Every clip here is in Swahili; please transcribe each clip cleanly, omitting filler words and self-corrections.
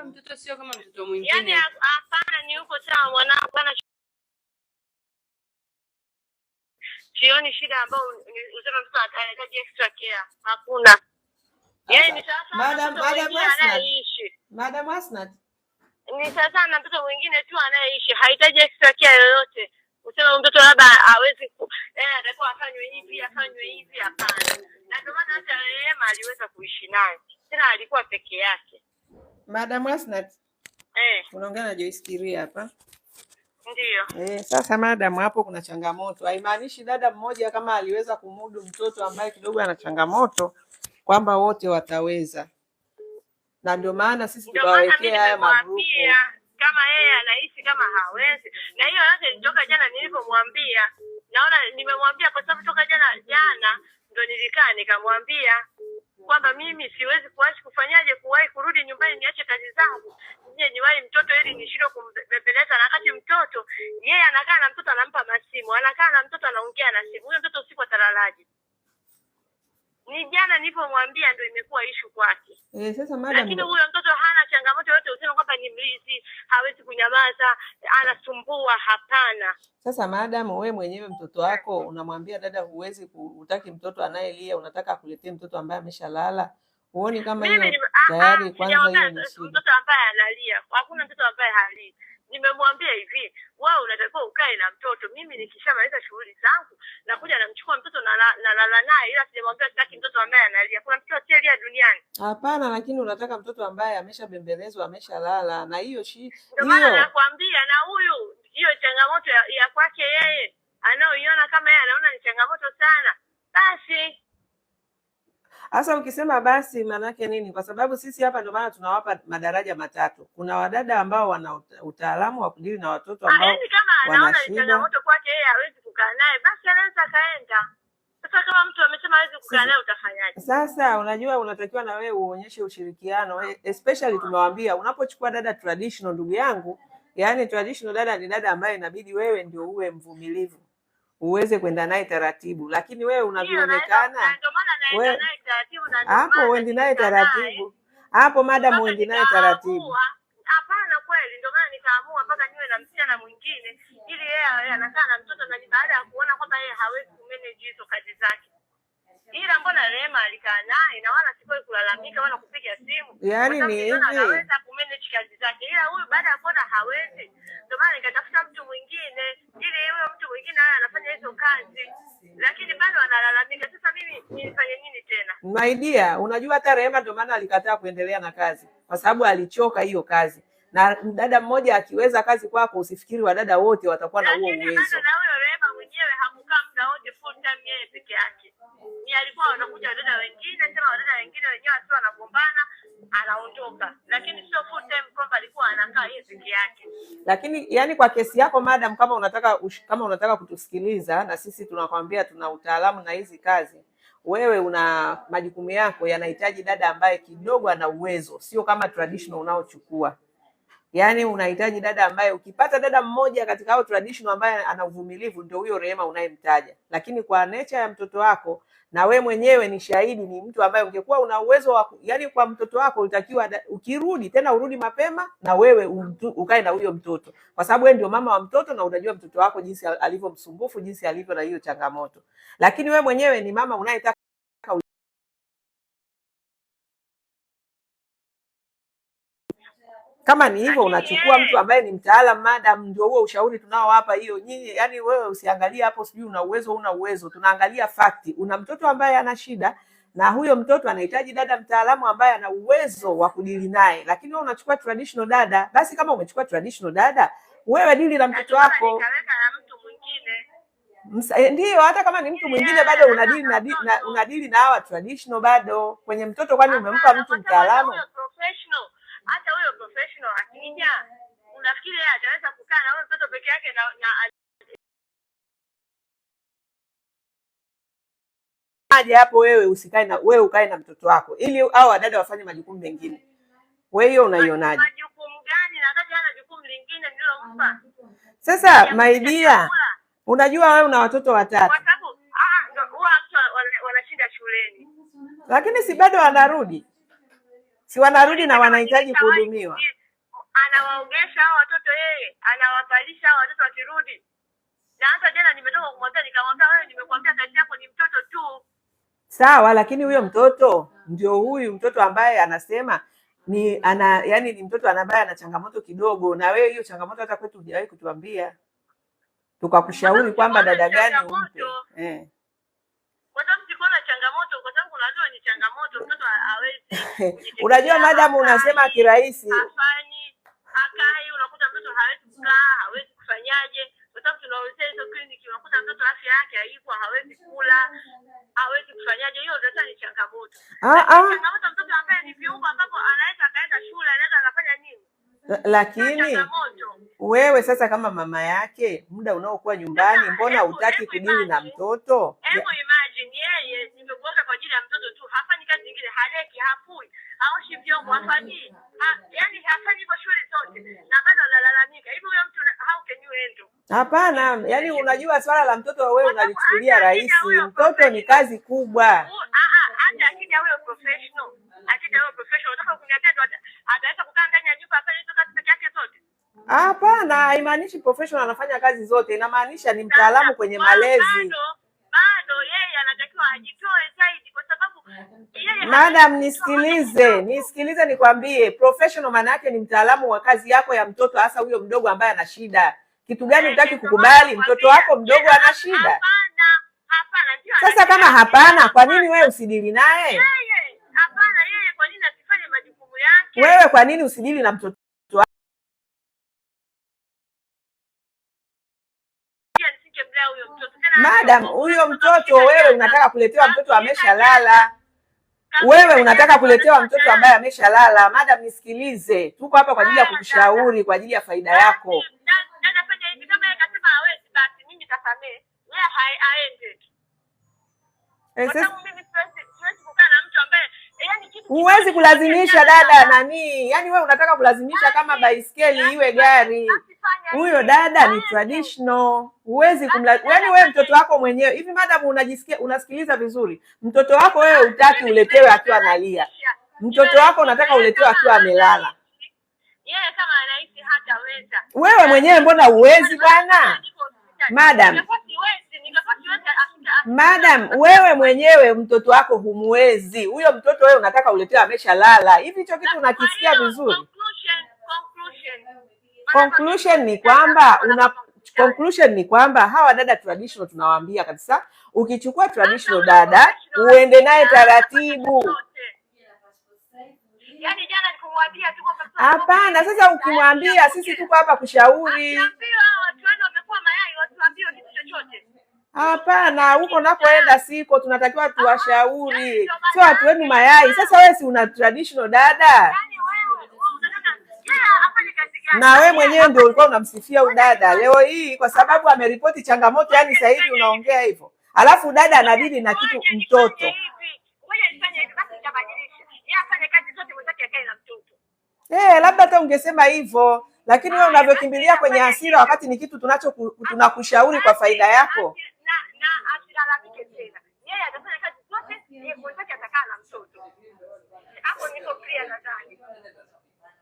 huyo mtoto sio kama mtoto mwingine. Yaani hapana, ni uko sawa mwanangu, bana. Sioni shida ambayo unasema mtoto anahitaji extra care. Hakuna. Yaani ni sasa Madam Asnat. Ni sasa na mtoto mwingine tu anayeishi, hahitaji extra care yoyote. Usema mtoto labda hawezi atakuwa afanywe hivi, hapana. Na ndio maana hata Rehema aliweza kuishi naye. Tena alikuwa peke yake. Madam Asnat. Unaongea na Joyce Kiria hapa. Ndio. Sasa madam, hapo kuna changamoto. Haimaanishi dada mmoja kama aliweza kumudu mtoto ambaye kidogo ana changamoto kwamba wote wataweza. Na ndio maana sisi tukawekea haya magrupu. Kama yeye anahisi kama hawezi. Na hiyo yote nitoka jana nilipomwambia. Naona nimemwambia kwa sababu toka jana ndo nilikaa nikamwambia kwamba mimi siwezi kuwahi kurudi nyumbani niache kazi zangu. Nije niwahi mtoto ili nishindwe kumbembeleza, na wakati mtoto yeye anakaa na mtoto anampa masimu, anakaa na mtoto anaongea na simu. Huyo mtoto usiku atalalaje? Ni jana nilipomwambia ndio imekuwa issue kwake. Sasa madam, lakini huyo mtoto hana changamoto yote usema kwamba ni mlizi, hawezi kunyamaza, anasumbua, hapana. Sasa madam, wewe mwenyewe mtoto wako unamwambia dada huwezi utaki mtoto anayelia, unataka akuletee mtoto ambaye ameshalala. Huoni kama hiyo tayari kwanza hiyo ni shida? Mtoto ambaye analia, hakuna mtoto ambaye halii. Nimemwambia hivi, wewe unatakiwa ukae na mtoto. Mimi nikishamaliza shughuli zangu nakuja namchukua mtoto na lala naye, ila sijamwambia sitaki mtoto ambaye analia. Kuna mtoto asiyelia duniani? Hapana, lakini unataka mtoto ambaye ameshabembelezwa, ameshalala, na hiyo ndio maana nakwambia. Na huyu hiyo changamoto ya kwake yeye anaoiona kama yeye anaona ni changamoto sana, basi sasa ukisema basi maana yake nini? Kwa sababu sisi hapa ndio maana tunawapa madaraja matatu. Kuna wadada ambao wana utaalamu wa kudili na watoto ambao kama anaona ni changamoto kwake yeye hawezi kukaa naye, basi anaweza kaenda. Sasa kama mtu amesema hawezi kukaa naye utafanyaje? Sasa unajua unatakiwa na wewe uonyeshe ushirikiano, especially tumewaambia unapochukua dada traditional, ndugu yangu, yani traditional dada ni dada ambaye inabidi wewe ndio uwe mvumilivu, uweze kwenda naye taratibu. Lakini wewe unavyoonekana hapo uendi naye taratibu. Hapo madam uendi naye taratibu. Hapana, kweli ndio maana nikaamua mpaka niwe na msichana mwingine ili yeye anakaa na mtoto, na baada ya kuona kwamba yeye hawezi kumanage hizo kazi zake. Ila mbona Rehema alikaa naye na wala sikuwahi kulalamika wala kupiga simu. Yaani ni hivi, anaweza kumanage kazi zake. Ila huyu baada ya kuona hawezi, ndio maana nikatafuta mtu mwingine ili huyo mtu mwingine naye anafanya hizo kazi. Lakini bado analalamika. Sasa mimi nifanye nini tena? My dear, unajua hata Rehema ndio maana alikataa kuendelea na kazi, kwa sababu alichoka hiyo kazi. Na dada mmoja akiweza kazi kwako, usifikiri wadada wote watakuwa na huo uwezo. Na huyo Rehema mwenyewe hakukaa muda wote full time yeye peke yake. Ni alikuwa anakuja wadada wengine, tena wadada wengine wenyewe sio wanagombana, anaondoka. Lakini sio full time kwamba alikuwa anakaa yeye peke yake. Lakini yani kwa kesi yako madam, kama unataka kutusikiliza, na sisi tunakwambia tuna utaalamu na hizi kazi, wewe una majukumu yako yanahitaji dada ambaye kidogo ana uwezo, sio kama traditional unaochukua. Yaani unahitaji dada ambaye ukipata dada mmoja katika hao traditional ambaye ana uvumilivu, ndio huyo Rehema unayemtaja. Lakini kwa nature ya mtoto wako, na we mwenyewe ni shahidi, ni mtu ambaye ungekuwa una uwezo wa yani kwa mtoto wako utakiwa ukirudi tena urudi mapema na wewe ukae na huyo mtoto, kwa sababu wewe ndio mama wa mtoto na unajua mtoto wako jinsi alivyo msumbufu, jinsi alivyo na hiyo changamoto. Lakini we mwenyewe ni mama unayetaka kama ni hivyo unachukua mtu ambaye ni mtaalamu madam, ndio huo ushauri tunao hapa. Hiyo nyinyi yani wewe usiangalie hapo sijui una uwezo una uwezo, tunaangalia fakti. Una mtoto ambaye ana shida na huyo mtoto anahitaji dada mtaalamu ambaye ana uwezo wa kudili naye. Lakini wewe unachukua traditional dada, basi kama umechukua traditional dada, wewe dili na mtoto wako. Ndio, hata kama ni mtu mwingine bado unadili na hawa traditional bado kwenye mtoto, kwani umempa mtu mtaalamu? Hata huyo professional akija, unafikiri yeye ataweza kukaa na huyo mtoto peke yake aje hapo wewe usikae na wewe ukae na mtoto wako ili hao wadada wafanye majukumu mengine? Wewe hiyo unaionaje? Majukumu gani na wakati hana jukumu lingine nililompa? Sasa my dear, unajua wewe una watoto watatu. Kwa sababu wanashinda shuleni. Lakini si bado wanarudi. si wanarudi na wanahitaji kuhudumiwa. Anawaogesha hao watoto yeye, anawavalisha hao watoto wakirudi. Na hata jana nimetoka kumwambia, nikamwambia wewe, nimekuambia kazi yako ni mtoto tu. Sawa, lakini huyo mtoto ndio huyu mtoto ambaye anasema yani ni mtoto ambaye ana changamoto kidogo, na wewe hiyo changamoto hata kwetu hujawahi kutuambia, tukakushauri kwamba dada gani umpe. Kwa sababu sikuona changamoto, kwa sababu unajua ni changamoto, mtoto hawezi. Unajua madam, unasema kirahisi. Hafanyi, akai, unakuta mtoto hawezi kukaa, hawezi kufanyaje. Kwa sababu tunaozea hizo kliniki, unakuta mtoto afya yake haipo, hawezi kula, hawezi kufanyaje. Hiyo ndio ni changamoto. Changamoto mtoto ambaye ni viungo ambapo anaweza akaenda shule, anaweza akafanya nini? Lakini wewe sasa kama mama yake, muda unaokuwa nyumbani, mbona hutaki kudili na mtoto? Hebu imagine yeye nimekuoga kwa ajili ya mtoto tu, hafanyi kazi nyingine, haleki, hafui, haoshi vyombo, hafanyi. Yaani hafanyi hivyo shughuli zote na bado analalamika. Hivi huyo mtu how can you handle? Hapana, yaani unajua swala la mtoto wewe unalichukulia rahisi. Mtoto ni kazi kubwa. Hata akija huyo professional, unataka kuniambia ndo ataweza kukaa ndani ya nyumba afanye hizo kazi peke yake zote? Hapana, haimaanishi professional anafanya kazi zote, inamaanisha ni mtaalamu kwenye malezi. Bado yeye anatakiwa ajitoe zaidi, kwa sababu yeye. Madam, nisikilize nikwambie, professional maana yake ni mtaalamu wa kazi yako ya mtoto, hasa huyo mdogo ambaye ana shida. Kitu gani hutaki kukubali? Mtoto wako mdogo ana shida. Hapana. Sasa kama hapana, kwa nini wewe usidili naye? Hapana, yeye kwa nini asifanye majukumu yake? Wewe kwa nini usidili na mtoto? Madam, huyo mtoto wewe unataka kuletewa mtoto ameshalala. Wewe unataka kuletewa mtoto ambaye ameshalala. Madam, nisikilize. Tuko hapa kwa ajili ya kukushauri, kwa ajili ya faida yako. Dada fanya hivi, kama yeye akasema hawezi, basi mimi nitasamee. Yeye haende. Kwa sababu mimi siwezi kukaa na mtu ambaye yani kitu. Huwezi kulazimisha dada nani? Yaani wewe unataka kulazimisha kama baiskeli iwe gari. Huyo dada ni traditional. Huwezi yaani wewe mtoto wako mwenyewe. Hivi madam, unasikiliza vizuri? Mtoto wako wewe hutaki uletewe akiwa analia. Mtoto wako unataka uletewe akiwa amelala. Yeye kama anahisi hataweza. Wewe mwenyewe mbona huwezi bwana? Madam, wewe mwenyewe mtoto wako humwezi. Huyo mtoto wewe unataka uletewe ameshalala. Hivi hicho kitu unakisikia vizuri? Conclusion ni kwamba hawa dada traditional tunawaambia kabisa, ukichukua traditional dada uende naye taratibu. Yaani jana nikumwambia tu kwamba hapana, sasa ukimwambia sisi tuko hapa kushauri. Hapana, huko nakoenda siko, tunatakiwa tuwashauri. Sio watu wenu mayai. Sasa wewe si una traditional dada? Na we mwenyewe ndio ulikuwa unamsifia udada leo hii kwa sababu ameripoti changamoto, yani sasa hivi unaongea hivyo. Alafu dada anadili na kitu mtoto. Labda hata ungesema hivyo, lakini wewe unavyokimbilia kwenye hasira wakati ni kitu tunakushauri kwa faida yako. Na asilalamike tena. Yeye atafanya kazi zote, yeye mwenzake atakaa na mtoto. Hapo niko clear nadhani.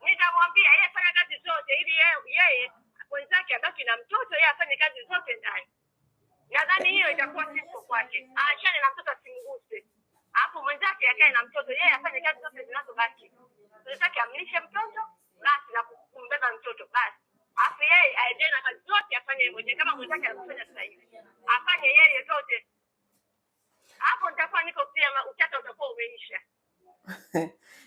Nitamwambia yeye fanya kazi zote ili yeye mwenzake abaki na mtoto, yeye afanye kazi zote ndani. Nadhani hiyo itakuwa simple kwake. Aachane na mtoto asimguse. Hapo mwenzake akae na mtoto, yeye afanye kazi zote zinazobaki. Mwenzake amlishe mtoto, basi na kumbeba mtoto basi. Afu yeye aende na kazi zote afanye mwenyewe kama mwenzake anafanya sasa hivi. Afanye yeye zote. Hapo nitakuwa niko clear, utata utakuwa umeisha.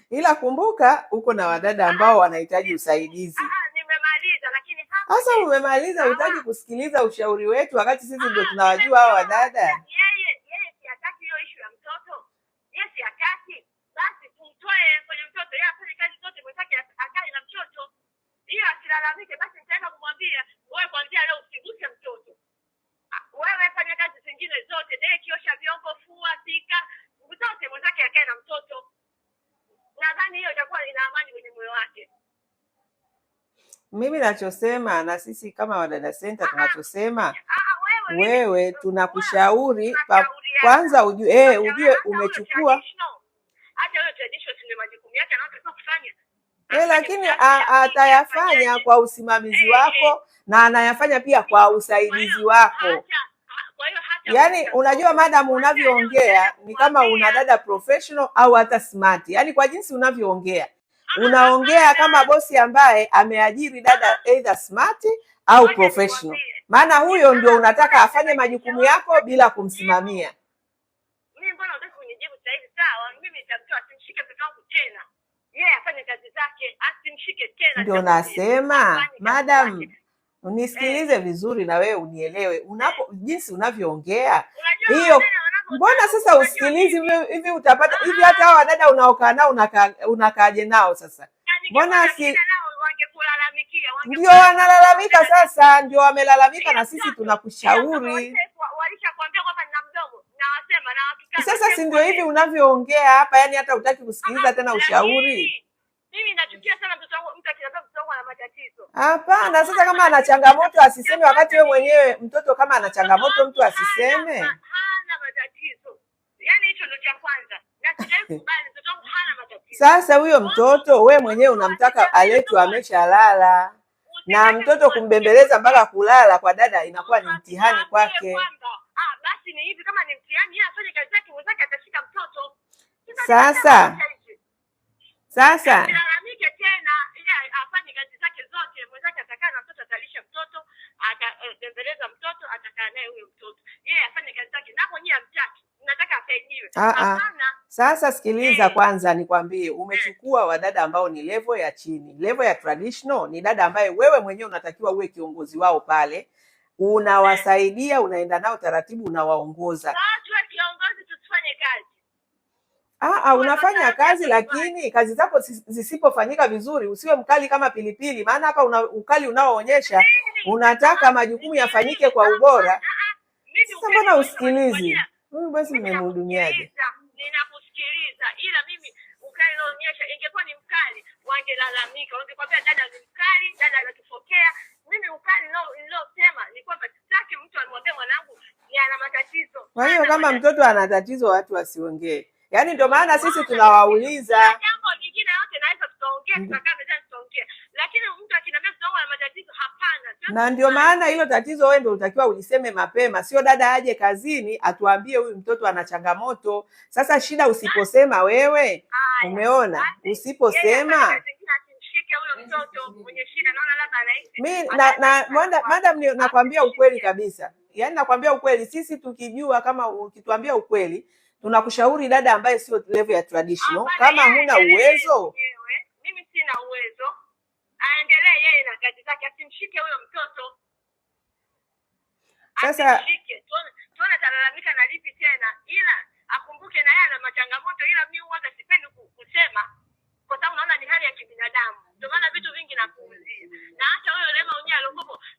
Ila kumbuka uko na wadada ambao wanahitaji usaidizi. Nimemaliza, lakini sasa umemaliza, hutaki kusikiliza ushauri wetu wakati sisi ndio tunawajua hao wadada. Yeye si hataki hiyo issue ya mtoto. Yeye si hataki. Basi tumtoe kwenye mtoto, yeye afanye kazi zote, mwenzake akae na mtoto. Hiyo asilalamike, basi nitaenda kumwambia wewe kuanzia leo usiguse mtoto. Wewe fanya kazi zingine zote, kiosha vyombo, fua, pika, zote mwenzake akae na mtoto. Nadhani hiyo itakuwa ina amani kwenye moyo wake. Mimi nachosema na sisi kama Wadada Center tunachosema, wewe tunakushauri kwanza ujue umechukua hata wewe traditional ndio majukumu yake, anaotaka Lakini atayafanya kwa usimamizi wako na anayafanya pia kwa usaidizi wako. Yaani unajua madam, unavyoongea ni kama una dada professional au hata smart. Yaani kwa jinsi unavyoongea unaongea kama bosi ambaye ameajiri dada either smart au professional, maana huyo ndio unataka afanye majukumu yako bila kumsimamia. Mimi mbona unataka kunijibu sasa hivi? Sawa, mimi nitamtoa asimshike mtoto wangu tena, yeye afanye kazi zake, asimshike tena. Ndio nasema madam, unisikilize vizuri na wewe unielewe jinsi unavyoongea hiyo. Mbona sasa usikilizi hivi? Utapata hivi hata hao wadada unaokaa nao unakaaje nao sasa? Mbona ndio wanalalamika sasa, ndio wamelalamika na sisi tunakushauri. Sasa si ndio hivi unavyoongea hapa, yani hata hutaki kusikiliza tena ushauri. Mimi nachukia sana mtoto wangu, mtu akiniambia mtoto wangu ana matatizo. Hapana, sasa kama ana changamoto asiseme, wakati wewe mwenyewe mtoto kama ana changamoto mtu asiseme. Hana matatizo. Yaani hicho ndio cha kwanza. Na sijakubali mtoto wangu hana matatizo. Sasa huyo mtoto wewe mwenyewe unamtaka aletwe ameshalala. Na mtoto kumbembeleza mpaka kulala kwa dada inakuwa ni mtihani kwake. Basi ni hivi, kama ni mtihani yeye afanye kazi yake, mwenzake atashika mtoto. Sasa Lalamike tena, yeye afanye kazi zake zote, mwenzake atakaa na mtoto, atalisha mtoto, atembeleza mtoto, atakaa naye huyo mtoto. Yeye afanye kazi zake, na mwenyewe amtaki. Nataka asaidiwe. Hapana. Sasa sikiliza kwanza nikwambie, umechukua wadada ambao ni level ya chini. Level ya traditional ni dada ambaye wewe mwenyewe unatakiwa uwe kiongozi wao pale. Unawasaidia, unaenda nao taratibu, unawaongoza. Sasa kiongozi tusifanye kazi. Unafanya kazi, lakini kazi zako zisipofanyika vizuri usiwe mkali kama pilipili, maana hapa ukali unaoonyesha unataka majukumu yafanyike kwa ubora. Sasa mbona usikilizi? Huyu basi mmemhudumiaje? Ninakusikiliza, ila mimi ukali unaonyesha, ingekuwa ni mkali wangelalamika, wangekwambia dada ni mkali, dada anatufokea. Mimi ukali nilosema ni kwamba sitaki mtu amwambie mwanangu ni ana matatizo. Kwa hiyo kama mtoto ana tatizo watu wasiongee. Yaani ndio maana sisi tunawauliza. Jambo lingine yote naweza tukaongea, tutakaa mezani tutaongea. Lakini mtu akiniambia mtoto ana matatizo, hapana. Na ndio maana hilo tatizo wewe ndio unatakiwa uliseme mapema, sio dada aje kazini atuambie huyu mtoto ana changamoto. Sasa shida usiposema wewe, umeona? Usiposema madam, nakwambia ukweli kabisa. Yaani nakwambia ukweli, sisi tukijua, kama ukituambia ukweli, tunakushauri dada ambaye sio level ya traditional. Kama huna uwezo, mimi sina uwezo, aendelee yeye na kazi zake, asimshike huyo mtoto. Sasa tuone talalamika na lipi tena, ila akumbuke na yeye ana machangamoto, ila mimi huwa sipendi kusema kwa sababu naona ni hali ya kibinadamu. Ndio maana vitu vingi napuuzia. Na hata huyo Lema mwenyewe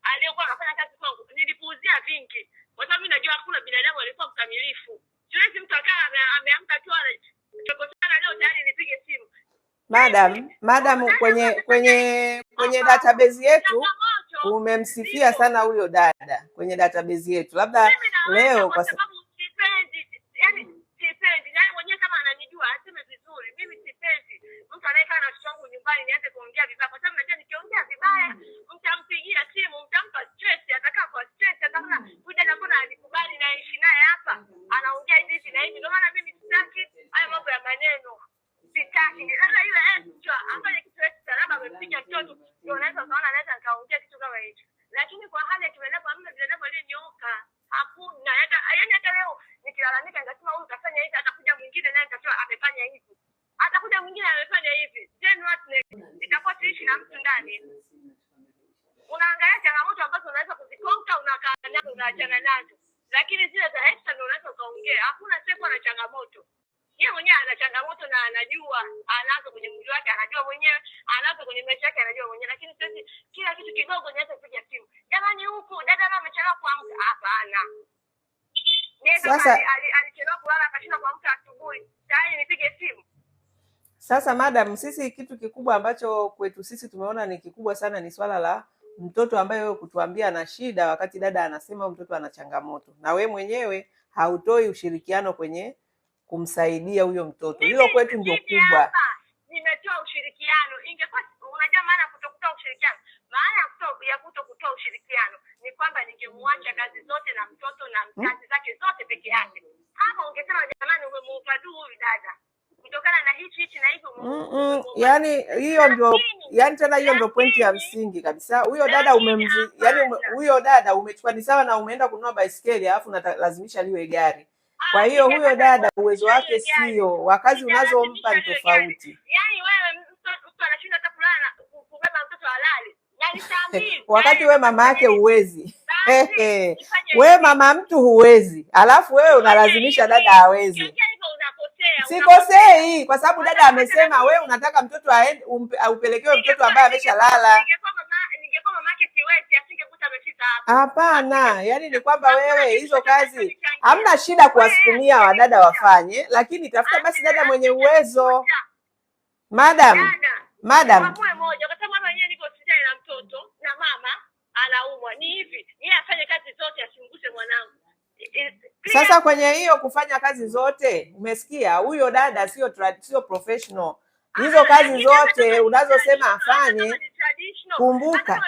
aliyokuwa anafanya kazi kwangu nilipuuzia vingi, kwa sababu mimi najua hakuna binadamu alikuwa mkamilifu. Siwezi mtu akaa ameamka tu anachokosana leo tayari nipige simu. Madam, kwenye database yetu umemsifia sana huyo dada kwenye database yetu. Labda leo kwa sababu sipendi. Naye mwenyewe kama ananijua aseme vizuri. Mimi sipendi mtu anayekaa na watoto wangu nyumbani nianze kuongea vibaya, kwa sababu najua nikiongea vibaya mtampigia simu, mtampa stress, atakaa kwa stress, ataona huyu dada mbona alikubali na ishi naye hapa, anaongea hivi na hivi. Ndio maana mimi sitaki haya mambo ya maneno. Sitaki. Sasa yule extra afanye kitu extra, labda amempiga mtoto, ndio unaweza kuona anaweza kaongea kitu kama hicho. Lakini kwa hali ya kibinadamu hamna binadamu aliyonyooka. Hakuna. Hata leo nikilalamika nikasema huyu kafanya hivi, atakuja mwingine naye nitasema amefanya hivi. Atakuja mwingine amefanya hivi. Then what next? Itakuwa tuishi na mtu ndani. Unaangalia changamoto ambazo unaweza kuzikonka, unakaa nazo, unaachana nazo. Lakini zile za extra ndio unaweza kaongea. Hakuna siku na changamoto. Yeye mwenyewe ana changamoto na anajua, anazo kwenye mwili wake, anajua mwenyewe, anazo kwenye maisha yake, anajua mwenyewe. Lakini sisi kila kitu kidogo naweza kupiga simu. Jamani huku dada na amechelewa kuamka. Hapana. Sasa alichelewa kulala akashinda kuamka asubuhi. Tayari nipige simu. Sasa madam, sisi kitu kikubwa ambacho kwetu sisi tumeona ni kikubwa sana ni swala la mtoto ambaye wewe kutuambia ana shida wakati dada anasema mtoto ana changamoto. Na we mwenyewe hautoi ushirikiano kwenye kumsaidia huyo mtoto. Hilo kwetu ndio kubwa. nimetoa ushirikiano. Ingekuwa unajua maana ya kutokutoa ushirikiano, maana ya kutokutoa ushirikiano ni kwamba ningemwacha kazi zote na mtoto na kazi zake zote peke yake. Hapo ungesema jamani, umemuupa tu huyu dada kutokana na hichi na hivyo. Yani hiyo ndio, yani tena hiyo ndio pointi ya msingi kabisa. Huyo dada huyo dada umechukua ni sawa na umeenda kununua baisikeli alafu unalazimisha liwe gari. Kwa hiyo huyo dada uwezo wake sio, wakazi unazompa ni tofauti. Yani wewe mtu anashinda hata kulala kubeba mtoto halali. Wakati we mama yake huwezi. We mama mtu huwezi, alafu wewe unalazimisha dada hawezi. Sikosei, kwa sababu dada amesema wewe unataka mtoto aende upelekewe mtoto ambaye ameshalala. Ningekuwa mama yake siwezi, asingekuta amefika hapo. Hapana, yani ni kwamba wewe hizo kazi hamna shida kuwasukumia wadada wafanye, lakini tafuta basi dada mwenye uwezo. Madam. Kwa moja, kwa sababu mama yeye niko hospitali na mtoto na mama anaumwa. Ni hivi, yeye afanye kazi zote asimguse mwanangu. Sasa kwenye hiyo kufanya kazi zote, umesikia, huyo dada sio professional. Hizo kazi zote unazosema afanye, kumbuka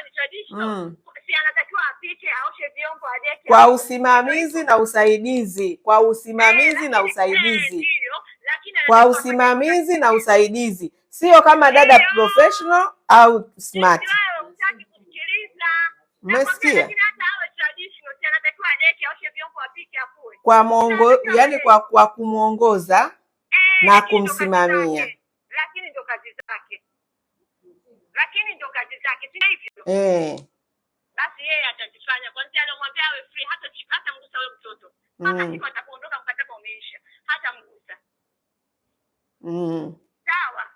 kwa usimamizi na usaidizi, kwa usimamizi na usaidizi, kwa usimamizi na usaidizi, sio kama dada professional au smart. Umesikia? Kwa yani kwa kumuongoza na kumsimamia. Lakini ndo kazi zake. Si hivyo? Basi yeye atajifanya. Kwanza anamwambia awe free, hata mgusa wewe mtoto. Kama siku atakuondoka mkataba umeisha, hata mgusa. Sawa.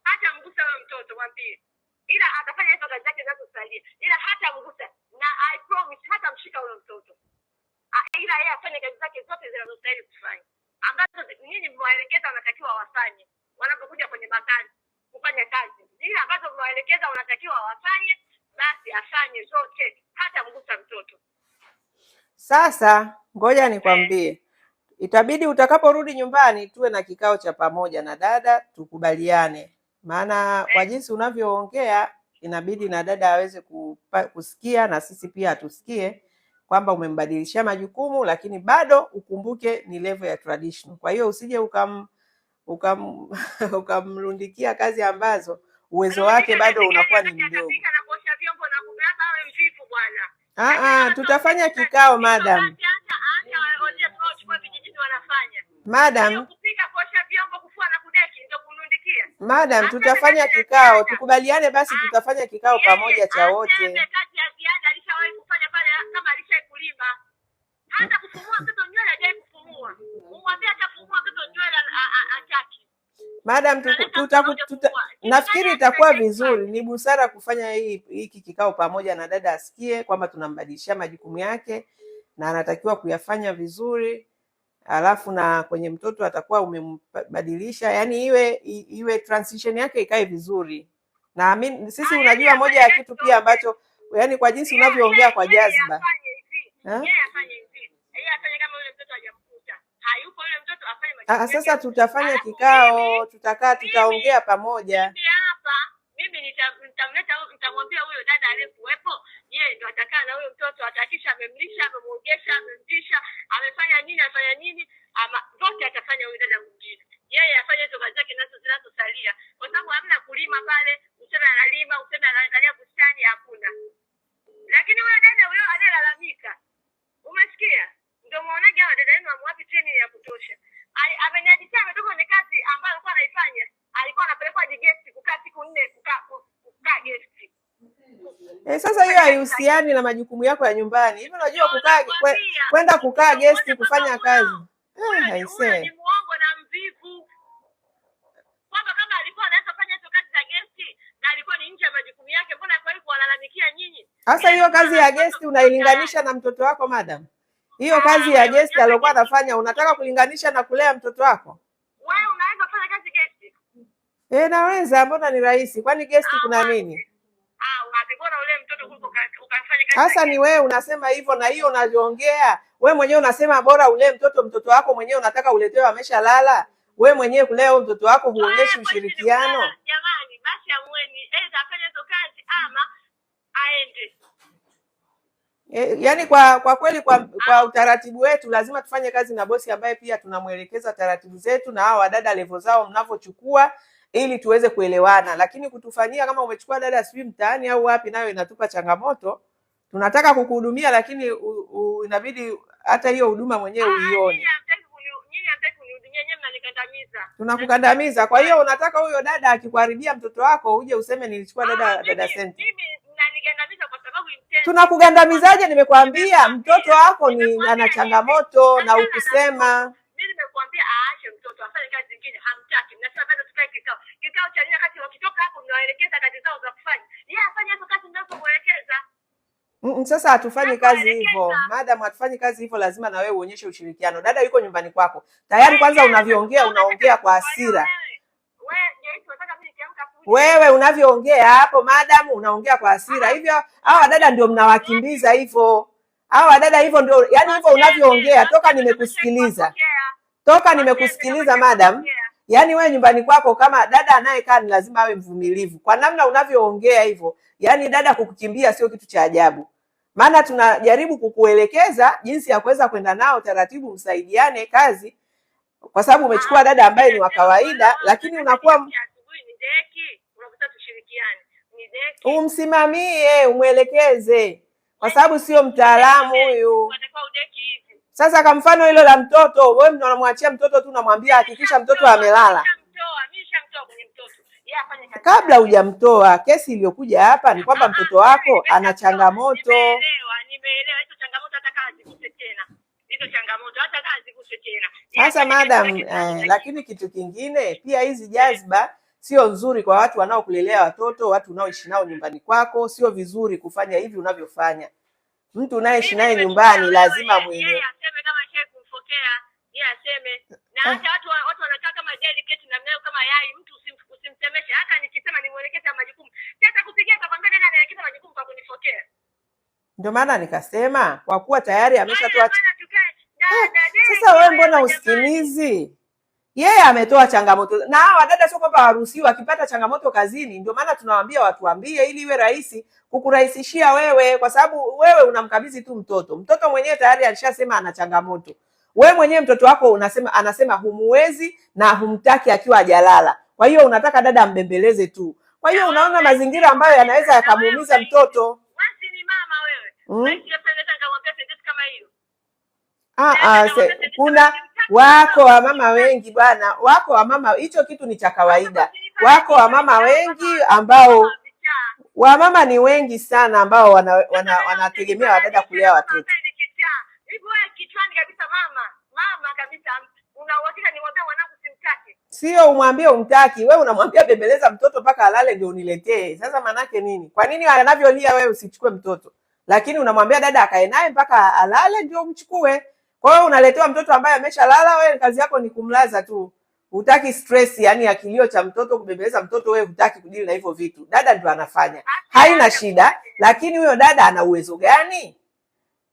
Hata mgusa wewe mtoto mwambie. Ila atafanya hizo kazi zake zinazosalia. Ila hata mgusa. Na I promise hata mshika wewe mtoto. Ila yeye afanye kazi zake zote zinazostahili kufanya, ambazo nyinyi mwaelekeza wanatakiwa wafanye wanapokuja kwenye makazi kufanya kazi. Zile ambazo mwaelekeza wanatakiwa wafanye, basi afanye zote, hata mgusa mtoto. Sasa ngoja nikwambie, itabidi utakaporudi nyumbani tuwe na kikao cha pamoja na dada tukubaliane, maana kwa jinsi unavyoongea inabidi na dada aweze kusikia na sisi pia atusikie kwamba umembadilishia majukumu, lakini bado ukumbuke ni level ya traditional. Kwa hiyo usije ukamrundikia kazi ambazo uwezo wake bado unakuwa ni mdogo. Tutafanya kikao madam. Madam, tutafanya kikao, tukubaliane basi tutafanya kikao pamoja cha wote. Hata kufumua mtoto nywele hajawahi kufumua. Umwambie atafumua mtoto nywele ataki. Madam, nafikiri itakuwa vizuri, ni busara kufanya hiki kikao pamoja na dada asikie kwamba tunambadilishia majukumu yake na anatakiwa kuyafanya vizuri. Alafu na kwenye mtoto atakuwa umembadilisha, yani iwe transition yake ikae vizuri. Na sisi unajua moja ya kitu pia ambacho yani kwa jinsi unavyoongea kwa jazba. Sasa tutafanya kikao, tutaongea pamoja. Mimi nitamwambia huyo dada aliyekuwepo, yeye ndo atakaa na huyo mtoto, atakisha amemlisha, amemuogesha, amemvisha, afanya nini, ama zote atafanya huyo dada mwingine. Yeye afanye hizo kazi zake zinazosalia, kwa sababu hamna kulima pale, useme analima, useme anaangalia bustani, hakuna. Lakini huyo dada huyo analalamika. Umesikia? Ndio muonaje hao dada yenu amwapi training ya kutosha. Ameniadisia ametoka kwenye kazi ambayo alikuwa anaifanya. Alikuwa anapelekwa guest kukaa siku 4 kukaa guest. Sasa hiyo haihusiani na majukumu yako ya nyumbani. Hivi unajua kwenda kukaa guest kufanya kazi. Haisee. Ni muongo na mvivu. Kwamba kama alikuwa anaweza kufanya hizo kazi za guest na alikuwa ni nje ya majukumu yake, mbona kwa hiyo analalamikia nyinyi? Sasa hiyo kazi ya guest unailinganisha na mtoto wako madam? Hiyo kazi ya guest aliyokuwa anafanya unataka kulinganisha na kulea mtoto wako? Wewe unaweza kufanya kazi guest? Naweza, mbona ni rahisi. Kwani guest kuna nini? Unapigona ule mtoto huko ukafanya kazi. Sasa ni wewe unasema hivyo na hiyo unajiongea. Wewe mwenyewe unasema bora ule mtoto wako mwenyewe unataka uletewe ameshalala. we mwenyewe kulea mtoto wako huonyeshi ushirikiano. Jamani, basi amueni aidha afanye hizo kazi ama aende. Yaani kwa kweli kwa utaratibu wetu lazima tufanye kazi na bosi ambaye pia tunamwelekeza taratibu zetu na hao wadada level zao mnavyochukua ili tuweze kuelewana, lakini kutufanyia kama umechukua dada sijui mtaani au wapi, nayo inatupa changamoto. Tunataka kukuhudumia lakini inabidi hata hiyo huduma mwenyewe uione. Tunakukandamiza. Kwa hiyo unataka huyo dada akikuharibia mtoto wako uje useme nilichukua dada Senti. Tunakugandamizaje? Nimekwambia mtoto wako ana changamoto na ukusema. Mimi nimekuambia aache mtoto afanye kazi nyingine, hamtaki. Mnasema bado tukae kikao. Kikao cha nini wakati wakitoka hapo mnawaelekeza kazi zao za kufanya. Yeye afanye hizo kazi mnazomuelekeza. Sasa hatufanyi kazi hivyo. Madam, hatufanyi kazi hivyo, lazima na wewe uonyeshe ushirikiano. Dada yuko nyumbani kwako. Tayari kwanza unavyoongea unaongea kwa hasira. Wewe unavyoongea hapo madam unaongea kwa hasira. Hivyo hawa dada ndio mnawakimbiza hivyo. Hawa dada hivyo ndio, yani hivyo unavyoongea toka nimekusikiliza. Toka nimekusikiliza madam. Yaani wewe nyumbani kwako kama dada anayekaa ni lazima awe mvumilivu. Kwa namna unavyoongea hivyo, yaani dada kukukimbia sio kitu cha ajabu. Maana tunajaribu kukuelekeza jinsi ya kuweza kwenda nao taratibu, msaidiane kazi, kwa sababu umechukua dada ambaye ni wa kawaida, lakini unakuwa umsimamie, umwelekeze, kwa sababu sio mtaalamu huyu. Sasa kwa mfano hilo la mtoto, wewe unamwachia mtoto tu, unamwambia hakikisha mtoto amelala. Kabla hujamtoa, kesi iliyokuja hapa ni kwamba mtoto wako ana changamoto. Nimeelewa hizo changamoto, hata kazi kuse tena. Hizo changamoto hata kazi kuse tena. Sasa madam, lakini kitu kingine pia, hizi jazba sio nzuri kwa watu wanaokulelea watoto, watu unaoishi nao nyumbani kwako. Sio vizuri kufanya hivi unavyofanya. Mtu unayeishi naye nyumbani lazima mwenyewe aseme kama shehe kumfokea, yeye aseme. Na hata watu wanakaa kama delicate na mnao kama yai, mtu usimsemeshe. Hata nikisema nimuelekeze majukumu, sasa kupigia kwa kwamba nani anaelekeza majukumu kwa kunifokea. Ndio maana nikasema kwa kuwa tayari ameshatoa. Sasa wewe mbona usikilizi? Yeye ametoa changamoto. Na hawa dada sio kwamba haruhusiwi akipata changamoto kazini. Ndio maana tunawaambia watuambie ili iwe rahisi kukurahisishia wewe, kwa sababu wewe unamkabidhi tu mtoto. Mtoto mwenyewe tayari alishasema ana changamoto. Wewe mwenyewe mtoto wako anasema humuwezi na humtaki akiwa hajalala. Kwa hiyo unataka dada ambembeleze tu. Kwa hiyo unaona mazingira ambayo yanaweza yakamuumiza mtoto. Kuna wako wamama wengi bwana, wako wamama, hicho kitu ni cha kawaida. Wako wamama wengi ambao, wamama ni wengi sana ambao wanategemea wadada kulea watoto. Sio umwambie umtaki, wewe unamwambia bembeleza mtoto mpaka alale ndio uniletee. Sasa manake nini? Kwa nini anavyolia wewe usichukue mtoto? Lakini unamwambia dada akae naye mpaka alale ndio umchukue. Kwa hiyo unaletewa mtoto ambaye ameshalala, wewe kazi yako ni kumlaza tu. Hutaki stress, yani ya kilio cha mtoto, kubembeleza mtoto, wewe hutaki kudili na hivyo vitu. Dada ndio anafanya. Haina shida, lakini huyo dada ana uwezo gani?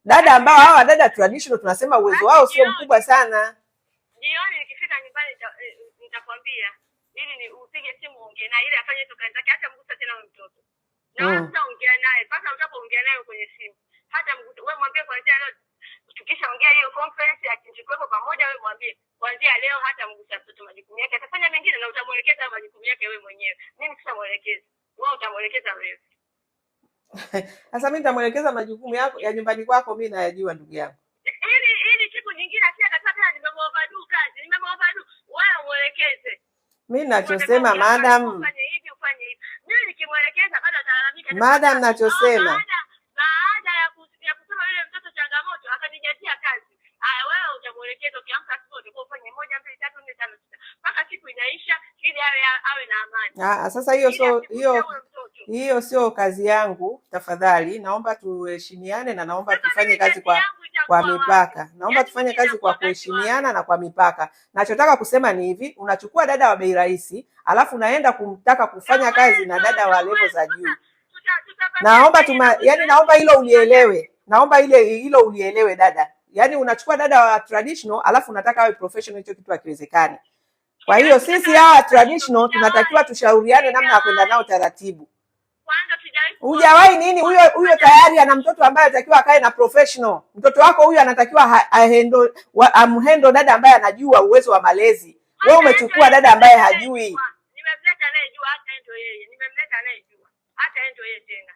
Dada ambao hawa dada traditional tunasema uwezo wao sio mkubwa sana. Jioni nikifika nyumbani nitakwambia ili ni upige simu ongee na ile afanye hizo kazi zake, hata mgusa tena huyo mtoto. Na hata ongea naye, paka utapoongea naye kwenye simu. Hata wewe mwambie kuanzia leo tukishaongea hiyo conference ya kichukwepo pamoja, wewe mwambie kuanzia leo hata mgusa mtoto majukumu yake. Atafanya mengine na utamuelekeza majukumu yake wewe mwenyewe. Mimi sitamuelekeza. Wewe utamuelekeza wewe. Sasa mimi nitamuelekeza majukumu yako ya nyumbani kwako, mimi nayajua ndugu yangu. Ili siku nyingine akataka nimemuovadu kazi, nimemuovadu, wewe muelekeze. Mimi ninachosema madam, ufanye hivi ufanye hivi. Mimi nikimuelekeza bado atalalamika. Madam, ninachosema baada ya kusema yule mtoto changamoto akanijatia kazi. Haya, wewe utamuelekeza ukiamka asubuhi utakuwa ufanye 1 2 3 4 5 6 mpaka siku inaisha ili awe na amani. Sasa hiyo sio kazi yangu. Tafadhali naomba tuheshimiane na naomba tufanye kazi kwa mipaka. Naomba tufanye kazi kwa kuheshimiana na kwa mipaka. Nachotaka kusema ni hivi, unachukua dada wa bei rahisi, alafu unaenda kumtaka kufanya kazi na dada wa level za juu. Naomba naomba hilo ulielewe. Naomba hilo ulielewe dada. Yaani unachukua dada wa traditional alafu unataka awe professional, hicho kitu hakiwezekani. Kwa hiyo sisi hawa traditional tunatakiwa tushauriane namna ya kwenda nao taratibu. Hujawahi nini? Huyo tayari ana mtoto ambaye anatakiwa akae na professional. Mtoto wako huyu anatakiwa amhandle dada ambaye anajua uwezo wa malezi. Wewe umechukua dada ambaye hajui. Nimemleta anayejua, hata ndio yeye. Nimemleta anayejua, hata ndio yeye tena.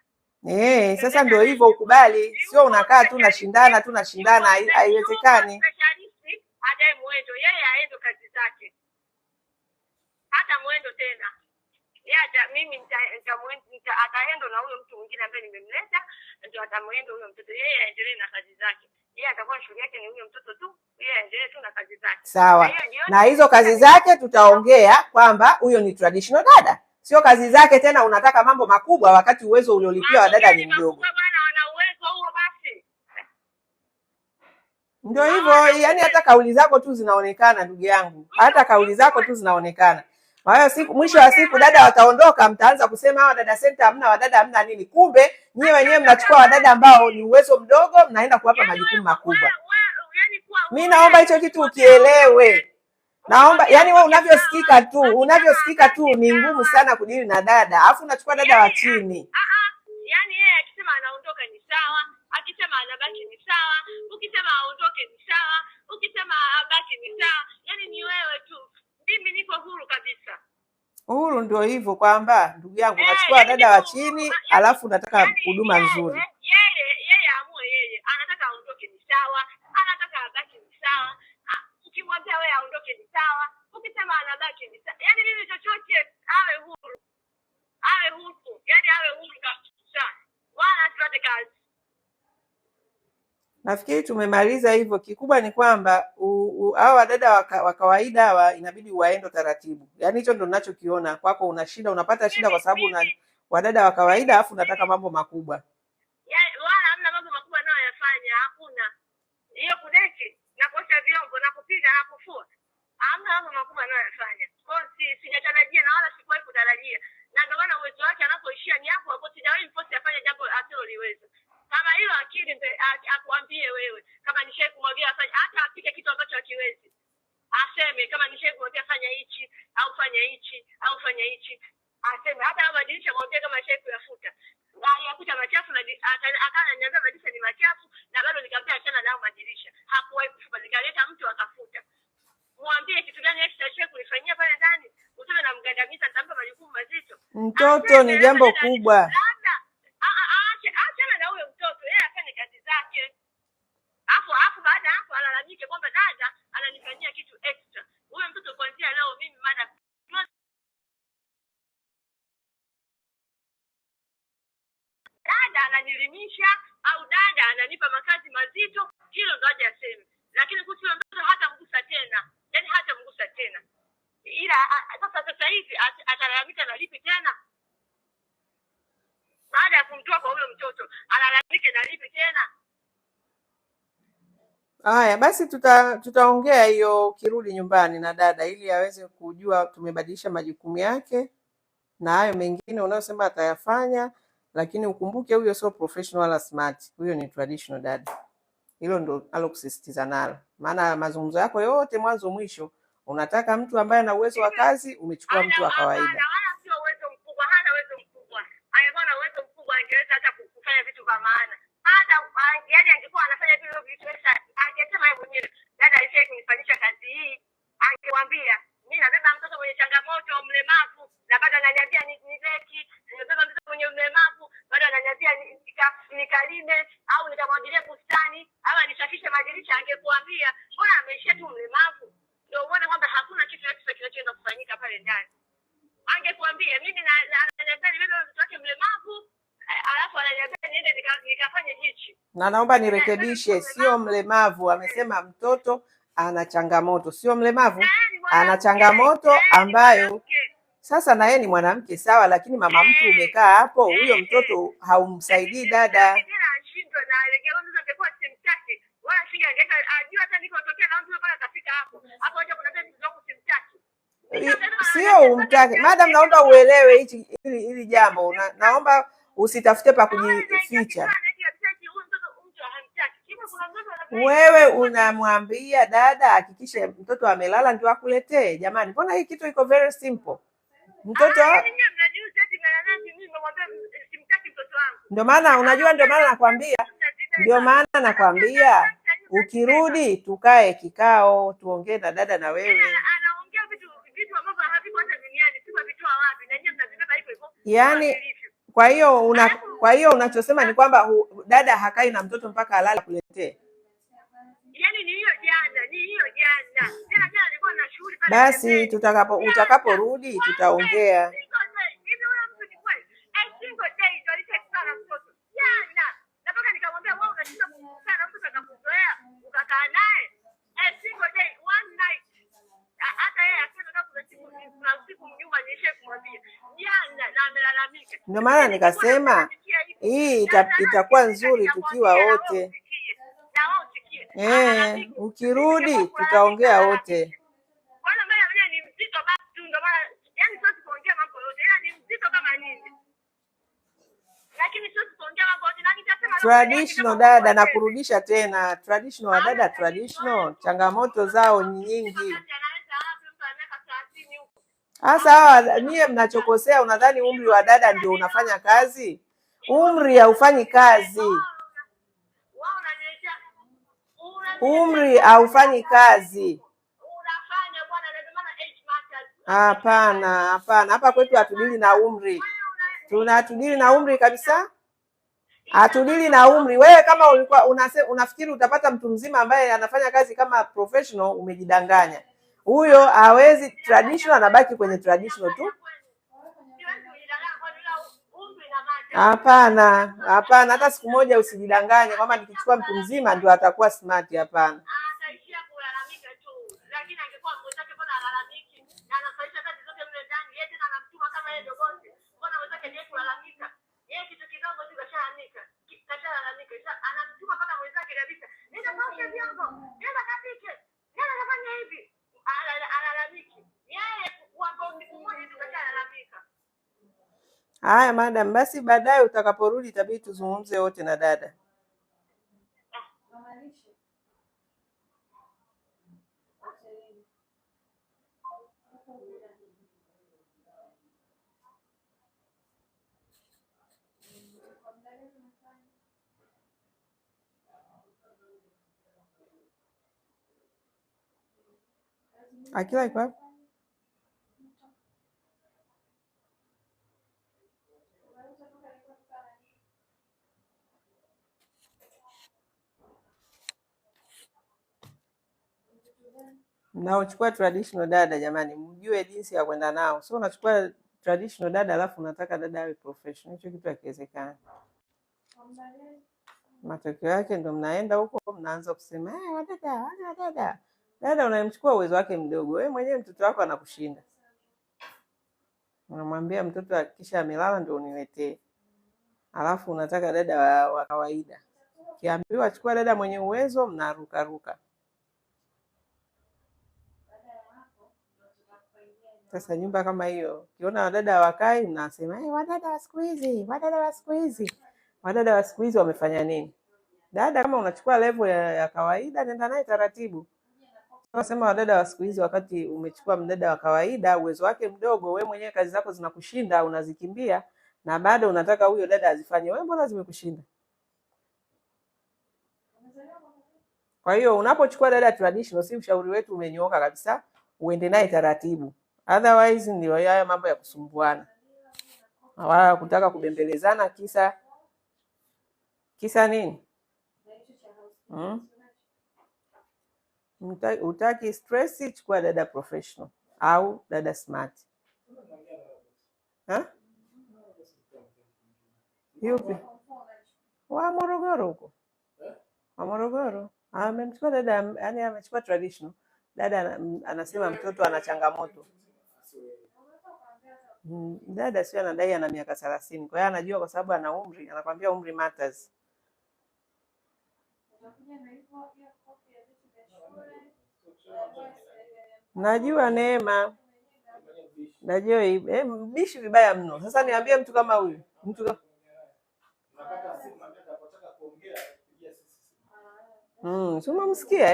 Sasa ndio hivyo, ukubali. Sio unakaa tu tunashindana, haiwezekani. Hata mwendo yeye aende kazi zake. Hata mwendo tena. Hata mimi ataenda na huyo mtu mwingine ambaye nimemleta, ndio atamwenda huyo mtoto. Yeye aendelee na kazi zake. Yeye atakuwa shughuli yake ni huyo mtoto tu. Yeye aendelee tu na kazi zake. Sawa. Na hizo kazi zake tutaongea kwamba huyo ni traditional dada. Sio kazi zake tena unataka mambo makubwa wakati uwezo uliolipia wa dada ni mdogo. Bwana wana uwezo huo basi. Ndio hivyo, yani hata kauli zako tu zinaonekana ndugu yangu. Hata kauli zako tu zinaonekana. Kwa hiyo mwisho wa siku dada wataondoka, mtaanza kusema hawa dada center hamna wadada hamna nini. Kumbe nyie wenyewe mnachukua wadada ambao ni uwezo mdogo, mnaenda kuwapa majukumu makubwa. Mimi naomba hicho kitu ukielewe. Naomba yani wewe unavyosikika tu ni ngumu sana kudili na dada. Alafu unachukua dada wa chini. Yani yeye akisema anaondoka ni sawa, akisema anabaki ni sawa, ukisema aondoke ni sawa, ukisema abaki ni sawa. Yani ni wewe tu. Mimi niko huru kabisa. Uhuru ndio hivyo kwamba ndugu yangu unachukua dada wa chini alafu unataka huduma nzuri. Yeye amue yeye. Anataka aondoke ni sawa, anataka abaki ni sawa. Ukimwambia wewe aondoke ni sawa, ukisema anabaki ni sawa. Yani mimi chochote awe huru. Awe huru. Yani awe huru kabisa. Wala tuate kazi. Nafikiri tumemaliza hivyo. Kikubwa ni kwamba hawa wadada wa kawaida hawa inabidi waende taratibu. Yaani hicho ndo ninachokiona. Kwako unapata shida kwa sababu una wadada wa kawaida afu unataka mambo makubwa. Yaani wala hamna mambo makubwa nayo yafanya, hakuna. Hiyo kudeki na kuosha vyombo na kupiga na kufua. Hamna mambo makubwa nayo yafanya. Kwa hiyo sijatarajia na wala sikuwahi kutarajia. Na ndio maana uwezo wake anapoishia ni hapo hapo, sijawahi mposti afanye jambo asiloliweza. Kama hilo akili akuambie wewe, kama nishaye kumwambia afanye, hata apike kitu ambacho hakiwezi. Aseme kama nishaye kumwambia fanya hichi au fanya hichi au fanya hichi. Aseme hata abadilisha mwambie kama nishaye kuyafuta. Yakuta machafu na akana niambia badilisha ni machafu na bado nikamwambia achana nao badilisha. Hakuwahi kufuta, nikaleta mtu akafuta. Mwambie kitu gani extra nishaye kulifanyia pale ndani. Useme na mgandamiza nitampa majukumu mazito. Mtoto ni jambo kubwa. Achana na huyo mtoto, yeye afanye kazi zake. Afu baada hapo alalamike kwamba dada ananifanyia kitu extra. Huyo mtoto kuanzia leo mimi madam dada ananilimisha au dada ananipa makazi mazito, hilo ndo aje aseme. Lakini kuhusu mtoto hata mgusa tena. Yaani hata mgusa tena. Ila sasa hivi atalalamika na lipi tena? Baada ya kumtoa kwa huyo mtoto, alalamike na lipi tena? Haya basi tutaongea hiyo ukirudi nyumbani na dada ili aweze kujua tumebadilisha majukumu yake na hayo mengine unayosema atayafanya, lakini ukumbuke huyo sio professional wala smart. Huyo ni traditional dada. Hilo ndo alokusisitiza nalo. Maana mazungumzo yako yote mwanzo mwisho unataka mtu ambaye ana uwezo wa kazi, umechukua mtu wa kawaida. Hana sio uwezo mkubwa, hana uwezo mkubwa. Angekuwa na uwezo mkubwa angeweza hata kufanya vitu vya maana. Hata yani angekuwa anafanya vile vitu sasa angesema yeye mwenyewe dada alishaye kunifanyisha kazi hii, angewaambia mimi nabeba mtoto mwenye changamoto mlemavu na bado ananiambia nizeki, nimebeba mtoto mwenye ulemavu bado ananiambia nikalime au nikamwagilie bustani au nisafishe madirisha, angekuambia mbona ameishia tu mlemavu. Ndio uone kwamba hakuna kitu extra kinachoenda kufanyika pale ndani. Angekuambia mimi ananiambia nibebe mtoto wake mlemavu alafu ananiambia niende nikafanye hichi. Na naomba nirekebishe, sio mlemavu, amesema mtoto ana changamoto, sio mlemavu. Ana changamoto ambayo sasa na yeye ni mwanamke sawa, lakini mama mtu umekaa hapo, huyo mtoto haumsaidii dada. Sio umtake. Madam, naomba uelewe hili jambo. Naomba usitafute pa kujificha. wewe unamwambia dada hakikishe mtoto amelala ndio akuletee. Jamani, mbona hii kitu iko very simple. Mtoto ndio maana unajua, ndio maana nakwambia ukirudi tukae kikao tuongee na dada na wewe. Yaani kwa hiyo unachosema ni kwamba dada hakai na mtoto mpaka alala kuletee. Yaani ni hiyo jana. Jana alikuwa na shughuli pale. Basi utakaporudi tutaongea. Ndio maana nikasema hii itakuwa nzuri tukiwa wote. Ukirudi tutaongea wote. Traditional dada, na kurudisha tena traditional dada, traditional changamoto zao nyingi. Sasa hawa nyie mnachokosea, unadhani umri wa dada ndio unafanya kazi? Umri haufanyi kazi. Umri haufanyi kazi. Hapana. Hapa kwetu hatudili na umri. Tunatudili na umri kabisa. Hatudili na umri. Wewe kama ulikuwa unafikiri utapata mtu mzima ambaye anafanya kazi kama professional, umejidanganya. Huyo hawezi. Traditional anabaki kwenye traditional tu. Hapana. Hata siku moja usijidanganye kwamba nikichukua mtu mzima ndio atakuwa smart. Hapana. Haya madam, basi baadaye utakaporudi itabidi tuzungumze wote na dada. Akila iko wapi? Mnaochukua traditional dada, jamani, mjue jinsi ya kwenda nao. So unachukua traditional dada alafu unataka dada awe professional. Hicho kitu hakiwezekani. Matokeo yake ndo mnaenda huko mnaanza kusema dada unayemchukua uwezo wake mdogo. Wewe mwenyewe mtoto wako anakushinda. Unamwambia mtoto hakikisha amelala ndio uniletee. Alafu unataka dada wa kawaida. Kiambiwa chukua dada mwenye uwezo, mnaruka. Sasa nyumba kama hiyo, ukiona wadada wakai mnasema wadada wa siku hizi, wadada wa siku hizi wamefanya nini? Dada kama unachukua level ya kawaida, nenda naye taratibu. Unasema wadada wa siku hizi wakati umechukua mdada wa kawaida, uwezo wake mdogo, wewe mwenyewe kazi zako zinakushinda, unazikimbia na bado unataka huyo dada azifanye. Wewe mbona zimekushinda? Kwa hiyo unapochukua dada traditional, si ushauri wetu umenyooka kabisa, uende naye taratibu. Otherwise ndio haya mambo ya kusumbuana. Wala kutaka kubembelezana kisa nini? Utaki stress, chukua dada professional au dada smart. Yupi? Wa Morogoro huko. Wa Morogoro. Amemchukua dada, yani amechukua traditional. Dada anasema mtoto ana changamoto. Dada sio anadai ana miaka 30. Kwa hiyo anajua kwa sababu ana umri, anakuambia umri matters. Najua Neema. Najua bishi vibaya mno. Sasa niambie mtu kama huyu. Si umemsikia?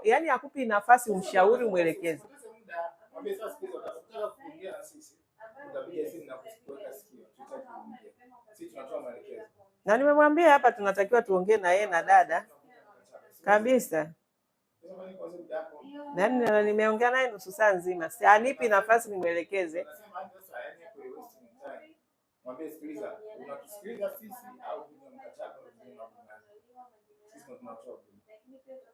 Yani hakupi nafasi umshauri, umwelekeze. Na nimemwambia hapa tunatakiwa tuongee na yeye na dada kabisa. Na nimeongea naye nusu saa nzima, si anipi nafasi nimwelekeze. Mwambie sikiliza, unatusikiliza sisi au mkataba sisi ndo tunatoa.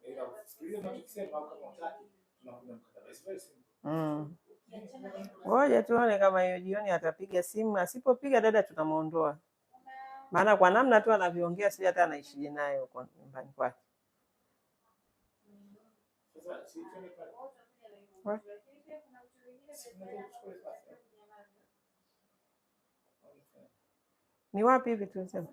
Ila sikiliza tunachosema au kama unataka tunakuja mkataba. It's very simple. Ngoja tuone kama hiyo jioni atapiga simu, asipopiga dada tunamuondoa. Maana kwa namna tu anavyoongea si hata anaishije naye huko nyumbani kwake. Sasa si tuone pale. Ni wapi hivi tunasema?